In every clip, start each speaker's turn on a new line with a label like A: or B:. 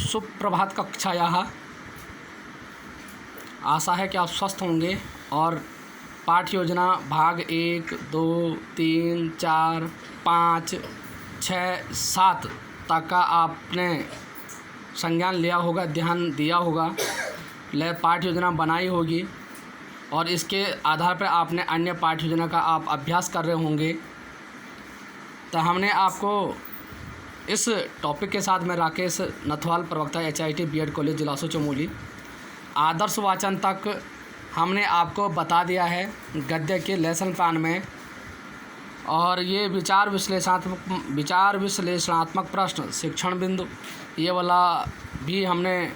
A: सुप्रभात कक्षायाः। आशा है कि आप स्वस्थ होंगे और पाठ योजना भाग 1, 2, 3, 4, 5, 6, 7 तक का आपने संज्ञान लिया होगा, ध्यान दिया होगा, पाठ योजना बनाई होगी और इसके आधार पर आपने अन्य पाठ योजना का आप अभ्यास कर रहे होंगे। तो हमने आपको इस टॉपिक के साथ, मैं राकेश नथवाल, प्रवक्ता HIT BEd कॉलेज जिलासो चमोली, आदर्श वाचन तक हमने आपको बता दिया है गद्य के लेसन प्लान में। और ये विचार विश्लेषणात्मक प्रश्न, शिक्षण बिंदु, ये वाला भी हमने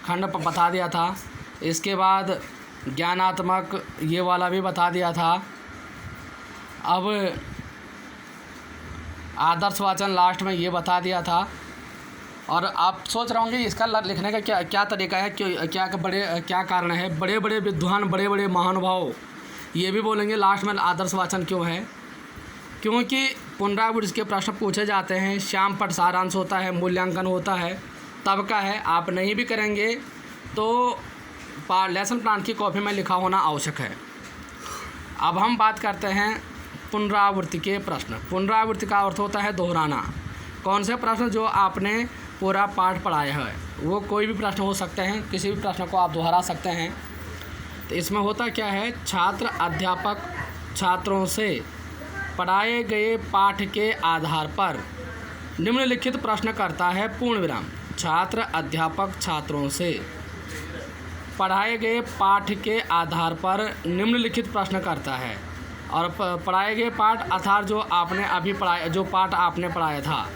A: खंड पर बता दिया था। इसके बाद ज्ञानात्मक ये वाला भी बता दिया था। अब आदर्श वाचन लास्ट में ये बता दिया था। और आप सोच रहे होंगे इसका लिखने का क्या तरीका है, क्या कारण है। बड़े बड़े विद्वान, बड़े बड़े महानुभाव ये भी बोलेंगे लास्ट में आदर्श वाचन क्यों है, क्योंकि पुनरावृत्ति के प्रश्न पूछे जाते हैं, श्याम पट सारांश होता है, मूल्यांकन होता है, तब का है। आप नहीं भी करेंगे तो लेसन प्लान की कॉपी में लिखा होना आवश्यक है। अब हम बात करते हैं पुनरावृत्ति के प्रश्न। पुनरावृत्ति का अर्थ होता है दोहराना। कौन से प्रश्न जो आपने पूरा पाठ पढ़ाया है, वो कोई भी प्रश्न हो सकते हैं, किसी भी प्रश्न को आप दोहरा सकते हैं। तो इसमें होता क्या है, छात्र अध्यापक छात्रों से पढ़ाए गए पाठ के आधार पर निम्नलिखित प्रश्न करता है, पूर्ण विराम। छात्र अध्यापक छात्रों से पढ़ाए गए पाठ के आधार पर निम्नलिखित प्रश्न करता है। और पढ़ाए गए पाठ अर्थात जो आपने अभी पढ़ाया, जो पाठ आपने पढ़ाया था,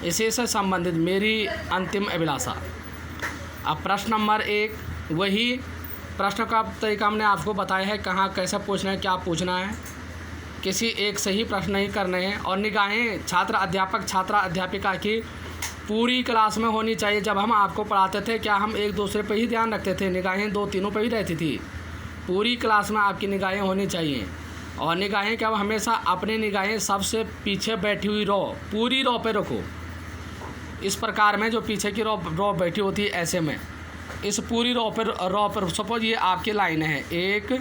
A: इसी से संबंधित मेरी अंतिम अभिलाषा। अब प्रश्न नंबर 1, वही प्रश्न का तरीका हमने आपको बताया है, कहाँ कैसे पूछना है, क्या पूछना है। किसी एक सही प्रश्न नहीं करने हैं। और निगाहें छात्र अध्यापक छात्रा अध्यापिका की पूरी क्लास में होनी चाहिए। जब हम आपको पढ़ाते थे, क्या हम एक दूसरे पर ही ध्यान रखते थे? निगाहें 2-3 पर ही रहती थी। पूरी क्लास में आपकी निगाहें होनी चाहिए। और निगाहें क्या, हमेशा अपनी निगाहें सबसे पीछे बैठी हुई रो, पूरी रो पे रखो। इस प्रकार में जो पीछे की रो बैठी होती है, ऐसे में इस पूरी रो पर सपोज ये आपकी लाइन है 1,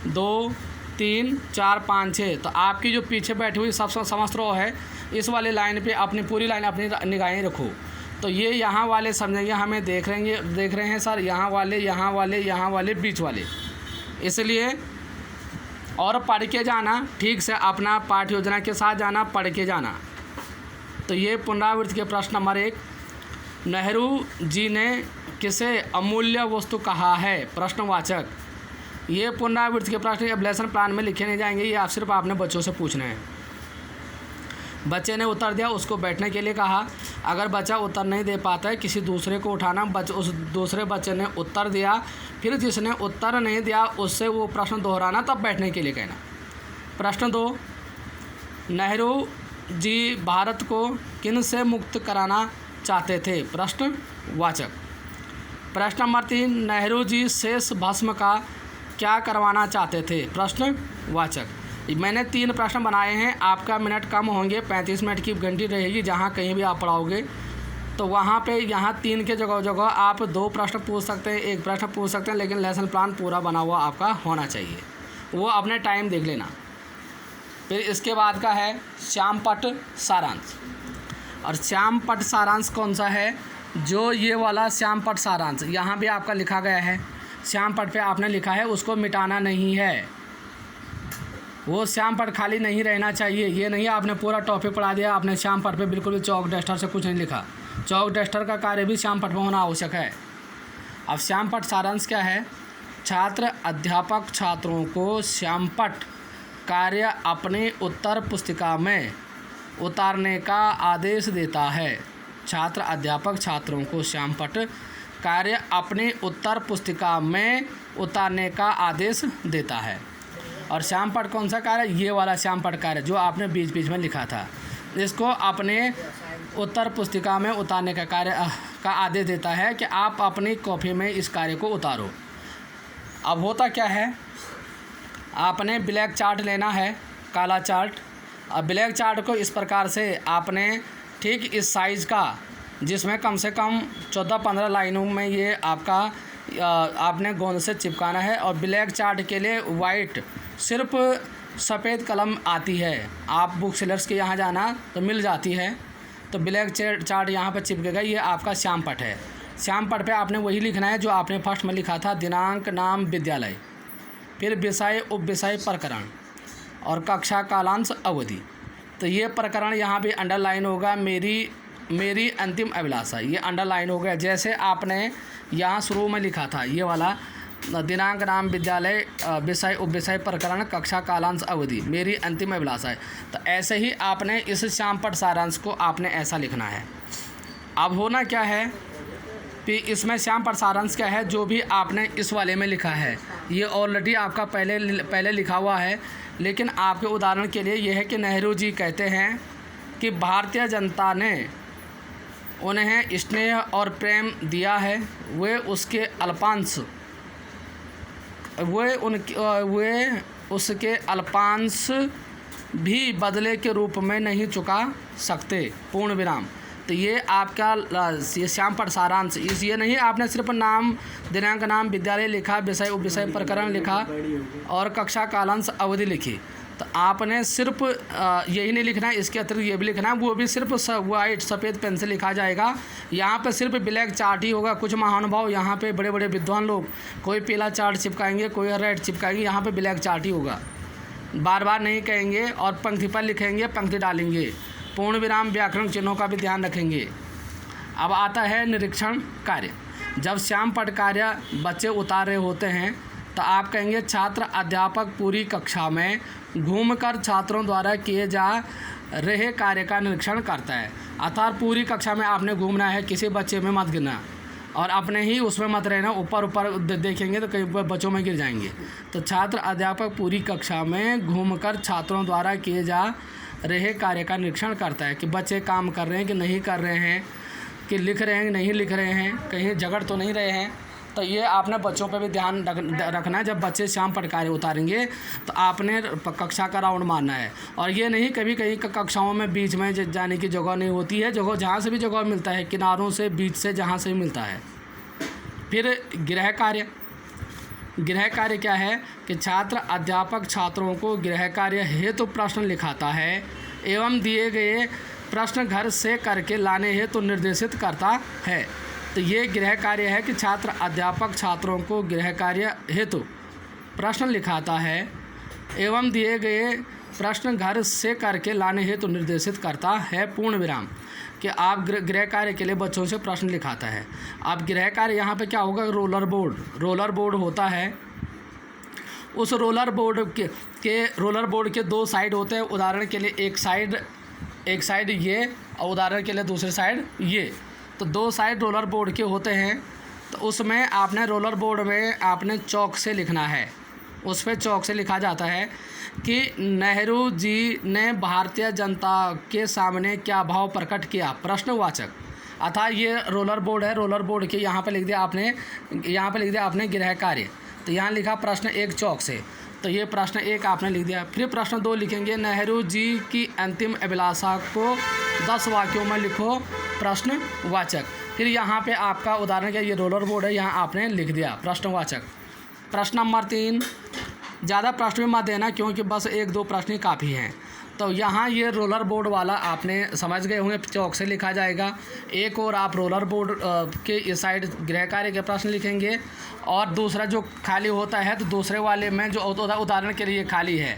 A: 2, 3, 4, 5, 6, तो आपकी जो पीछे बैठी हुई सबसे समस्त रो है, इस वाले लाइन पे अपनी पूरी लाइन अपनी निगाहें रखो। तो ये यहाँ वाले समझेंगे हमें देख रहे हैं सर, यहाँ वाले, बीच वाले। इसलिए और पढ़ के जाना, ठीक से अपना पाठ योजना के साथ जाना, पढ़ के जाना। तो ये पुनरावृत्ति के प्रश्न नंबर 1, नेहरू जी ने किसे अमूल्य वस्तु कहा है? प्रश्नवाचक। ये पुनरावृत्ति के प्रश्न अब लेसन प्लान में लिखे नहीं जाएंगे, ये आप सिर्फ आपने बच्चों से पूछना है। बच्चे ने उत्तर दिया, उसको बैठने के लिए कहा। अगर बच्चा उत्तर नहीं दे पाता है, किसी दूसरे को उठाना। उस दूसरे बच्चे ने उत्तर दिया, फिर जिसने उत्तर नहीं दिया उससे वो प्रश्न दोहराना, तब बैठने के लिए कहना। प्रश्न 2, नेहरू जी भारत को किन से मुक्त कराना चाहते थे? प्रश्नवाचक। प्रश्न नंबर 3, नेहरू जी शेष भस्म का क्या करवाना चाहते थे? प्रश्नवाचक। मैंने 3 प्रश्न बनाए हैं। आपका मिनट कम होंगे, 35 मिनट की घंटी रहेगी। जहाँ कहीं भी आप पढ़ाओगे तो वहाँ पे यहाँ 3 के जगह आप 2 प्रश्न पूछ सकते हैं, 1 प्रश्न पूछ सकते हैं, लेकिन लेसन प्लान पूरा बना हुआ आपका होना चाहिए। वो अपने टाइम देख लेना। फिर इसके बाद का है श्यामपट सारांश। और श्यामपट सारांश कौन सा है? जो ये वाला श्यामपट सारांश यहाँ भी आपका लिखा गया है, श्यामपट पे आपने लिखा है, उसको मिटाना नहीं है। वो श्यामपट खाली नहीं रहना चाहिए। ये नहीं आपने पूरा टॉपिक पढ़ा दिया, आपने श्यामपट पे बिल्कुल भी चौक डस्टर से कुछ नहीं लिखा। चौक डस्टर का कार्य भी श्यामपट में होना आवश्यक है। अब श्यामपट सारांश क्या है? छात्र अध्यापक छात्रों को श्यामपट कार्य अपनी उत्तर पुस्तिका में उतारने का आदेश देता है। छात्र अध्यापक छात्रों को श्यामपट कार्य अपनी उत्तर पुस्तिका में उतारने का आदेश देता है। और श्यामपट कौन सा कार्य? ये वाला श्यामपट कार्य जो आपने बीच बीच में लिखा था, इसको अपने उत्तर पुस्तिका में उतारने का कार्य का आदेश देता है कि आप अपनी कॉपी में इस कार्य को उतारो। अब होता क्या है, आपने ब्लैक चार्ट लेना है, काला चार्ट। अब ब्लैक चार्ट को इस प्रकार से आपने ठीक इस साइज़ का जिसमें कम से कम 14-15 लाइनों में ये आपका आपने गोंद से चिपकाना है। और ब्लैक चार्ट के लिए वाइट सिर्फ सफ़ेद कलम आती है, आप बुक सेलर्स के यहाँ जाना तो मिल जाती है। तो ब्लैक चार्ट यहाँ पर चिपकेगा, ये आपका श्याम पट है। श्याम पट पे आपने वही लिखना है जो आपने फर्स्ट में लिखा था, दिनांक, नाम, विद्यालय, फिर विषय, उपविषय, प्रकरण और कक्षा कालांश अवधि। तो ये प्रकरण यहाँ भी अंडरलाइन होगा, मेरी अंतिम अभिलाषा, ये अंडरलाइन हो गया। जैसे आपने यहाँ शुरू में लिखा था ये वाला, दिनांक, नाम, विद्यालय, विषय, उपविषय, प्रकरण, कक्षा कालांश अवधि, मेरी अंतिम अभिलाषा है। तो ऐसे ही आपने इस श्याम पट सारांश को आपने ऐसा लिखना है। अब होना क्या है कि इसमें श्याम पट सारांश क्या है, जो भी आपने इस वाले में लिखा है ये ऑलरेडी आपका पहले लिखा हुआ है। लेकिन आपके उदाहरण के लिए यह है कि नेहरू जी कहते हैं कि भारतीय जनता ने उन्हें स्नेह और प्रेम दिया है, वे उसके अल्पांश भी बदले के रूप में नहीं चुका सकते, पूर्ण विराम। तो ये आपका ये श्याम पट सारांश, ये नहीं आपने सिर्फ नाम, दिनांक, नाम, विद्यालय लिखा, विषय, उपविषय, प्रकरण लिखा और कक्षा कालांश अवधि लिखी। तो आपने सिर्फ यही नहीं लिखना है, इसके अतिरिक्त ये भी लिखना है, वो भी सिर्फ वाइट सफ़ेद पेन से लिखा जाएगा। यहाँ पे सिर्फ ब्लैक चार्ट ही होगा। कुछ महानुभाव यहाँ पे बड़े बड़े विद्वान लोग कोई पीला चार्ट चिपकाएंगे, कोई रेड चिपकाएंगे, यहाँ पे ब्लैक चार्ट ही होगा। बार बार नहीं कहेंगे और पंक्ति पर लिखेंगे, पंक्ति डालेंगे, पूर्ण विराम, व्याकरण चिन्हों का भी ध्यान रखेंगे। अब आता है निरीक्षण कार्य। जब श्याम पट कार्य बच्चे उतार रहे होते हैं तो आप कहेंगे, छात्र अध्यापक पूरी कक्षा में घूमकर छात्रों द्वारा किए जा रहे कार्य का निरीक्षण करता है। अर्थात पूरी कक्षा में आपने घूमना है, किसी बच्चे में मत गिरना और अपने ही उसमें मत रहना, ऊपर देखेंगे तो कई बच्चों में गिर जाएंगे। तो छात्र अध्यापक पूरी कक्षा में घूमकर छात्रों द्वारा किए जा रहे कार्य का निरीक्षण करता है कि बच्चे काम कर रहे हैं कि नहीं कर रहे हैं, कि लिख रहे हैं कि नहीं लिख रहे हैं, कहीं झगड़ तो नहीं रहे हैं। तो ये आपने बच्चों पे भी ध्यान रखना है। जब बच्चे श्याम पट कार्य उतारेंगे तो आपने कक्षा का राउंड मारना है। और ये नहीं कभी कहीं कक्षाओं में बीच में जाने की जगह नहीं होती है, जगह जहाँ से भी जगह मिलता है, किनारों से, बीच से, जहाँ से भी मिलता है। फिर गृह कार्य। गृह कार्य क्या है कि छात्र अध्यापक छात्रों को गृह कार्य हेतु प्रश्न लिखाता है एवं दिए गए प्रश्न घर से करके लाने हेतु निर्देशित करता है। तो ये गृह कार्य है कि छात्र अध्यापक छात्रों को गृह कार्य हेतु प्रश्न लिखाता है एवं दिए गए प्रश्न घर से करके लाने हेतु निर्देशित करता है, पूर्ण विराम। कि आप गृह कार्य के लिए बच्चों से प्रश्न लिखाता है। अब गृह कार्य यहाँ पे क्या होगा, रोलर बोर्ड होता है। उस रोलर बोर्ड के दो साइड होते हैं। उदाहरण के लिए एक साइड ये और उदाहरण के लिए दूसरी साइड ये। तो दो साइड रोलर बोर्ड के होते हैं। तो उसमें आपने रोलर बोर्ड में आपने चौक से लिखना है। उस पर चौक से लिखा जाता है कि नेहरू जी ने भारतीय जनता के सामने क्या भाव प्रकट किया, प्रश्नवाचक। अर्थात ये रोलर बोर्ड है, रोलर बोर्ड के यहाँ पे लिख दिया आपने गृह कार्य। तो यहाँ लिखा प्रश्न 1 चौक से, तो ये प्रश्न 1 आपने लिख दिया। फिर प्रश्न 2 लिखेंगे, नेहरू जी की अंतिम अभिलाषा को 10 वाक्यों में लिखो, प्रश्नवाचक। फिर यहाँ पे आपका उदाहरण क्या, ये रोलर बोर्ड है, यहाँ आपने लिख दिया प्रश्नवाचक। प्रश्न नंबर 3, ज़्यादा प्रश्न भी मत देना क्योंकि बस 1-2 प्रश्न ही काफ़ी हैं। तो यहाँ ये रोलर बोर्ड वाला आपने समझ गए होंगे, चौक से लिखा जाएगा। एक और आप रोलर बोर्ड के इस साइड गृह कार्य के प्रश्न लिखेंगे और दूसरा जो खाली होता है तो दूसरे वाले में जो उदाहरण के लिए खाली है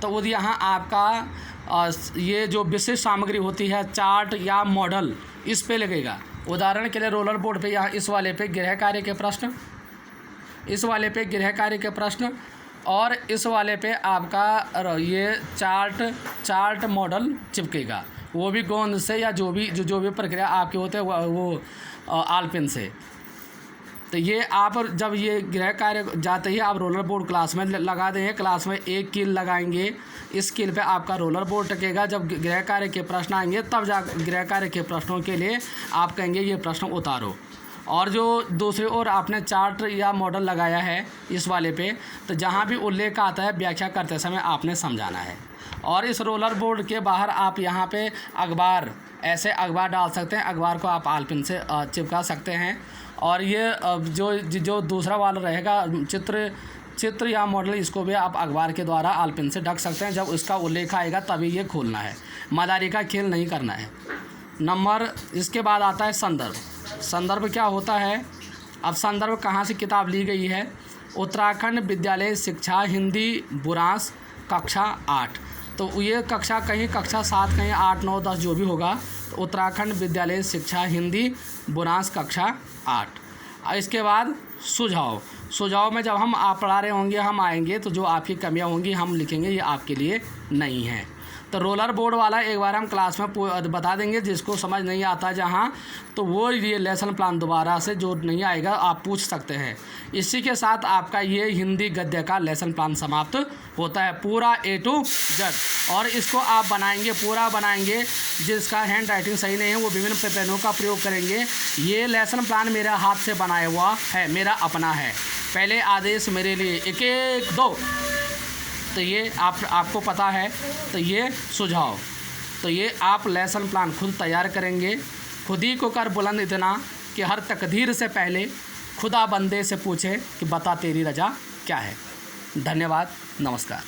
A: तो वो यहाँ आपका ये जो विशिष्ट सामग्री होती है, चार्ट या मॉडल, इस पे लगेगा। उदाहरण के लिए रोलर बोर्ड पे यहाँ इस वाले पे गृह कार्य के प्रश्न, इस वाले पे गृह कार्य के प्रश्न और इस वाले पे आपका ये चार्ट मॉडल चिपकेगा, वो भी गोंद से या जो भी प्रक्रिया आपके होते हैं वो आलपिन से। तो ये आप जब ये गृह कार्य जाते ही आप रोलर बोर्ड क्लास में लगा देंगे, क्लास में एक कील लगाएंगे, इस कील पे आपका रोलर बोर्ड टकेगा। जब गृह कार्य के प्रश्न आएंगे तब गृह कार्य के प्रश्नों के लिए आप कहेंगे ये प्रश्न उतारो। और जो दूसरी ओर आपने चार्ट या मॉडल लगाया है इस वाले पे, तो जहाँ भी उल्लेख आता है व्याख्या करते समय आपने समझाना है। और इस रोलर बोर्ड के बाहर आप यहाँ पे अखबार ऐसे अखबार डाल सकते हैं। अखबार को आप आलपिन से चिपका सकते हैं। और ये जो दूसरा वाला रहेगा चित्र या मॉडल, इसको भी आप अखबार के द्वारा आलपिन से ढक सकते हैं। जब उसका उल्लेख आएगा तभी ये खोलना है, मदारी का खेल नहीं करना है। नंबर इसके बाद आता है संदर्भ। संदर्भ क्या होता है? अब संदर्भ कहाँ से किताब ली गई है? उत्तराखंड विद्यालय शिक्षा हिंदी बुरांश कक्षा 8। तो ये कक्षा कहीं कक्षा 7, कहीं 8, 9, 10 जो भी होगा, तो उत्तराखंड विद्यालय शिक्षा हिंदी बुरांश कक्षा 8। इसके बाद सुझाव में जब हम आप पढ़ा रहे होंगे, हम आएंगे तो जो आपकी कमियां होंगी हम लिखेंगे, ये आपके लिए नहीं है। तो रोलर बोर्ड वाला एक बार हम क्लास में बता देंगे, जिसको समझ नहीं आता जहाँ, तो वो ये लेसन प्लान दोबारा से जो नहीं आएगा आप पूछ सकते हैं। इसी के साथ आपका ये हिंदी गद्य का लेसन प्लान समाप्त होता है, पूरा A to Z। और इसको आप बनाएंगे, पूरा बनाएंगे। जिसका हैंड राइटिंग सही नहीं है वो विभिन्न पेनों का प्रयोग करेंगे। ये लेसन प्लान मेरा हाथ से बनाया हुआ है, मेरा अपना है। पहले आदेश मेरे लिए 1 1 2, तो ये आपको पता है। तो ये सुझाव, तो ये आप लेसन प्लान खुद तैयार करेंगे। खुद ही को कर बुलंद इतना कि हर तकदीर से पहले खुदा बंदे से पूछे कि बता तेरी रजा क्या है। धन्यवाद, नमस्कार।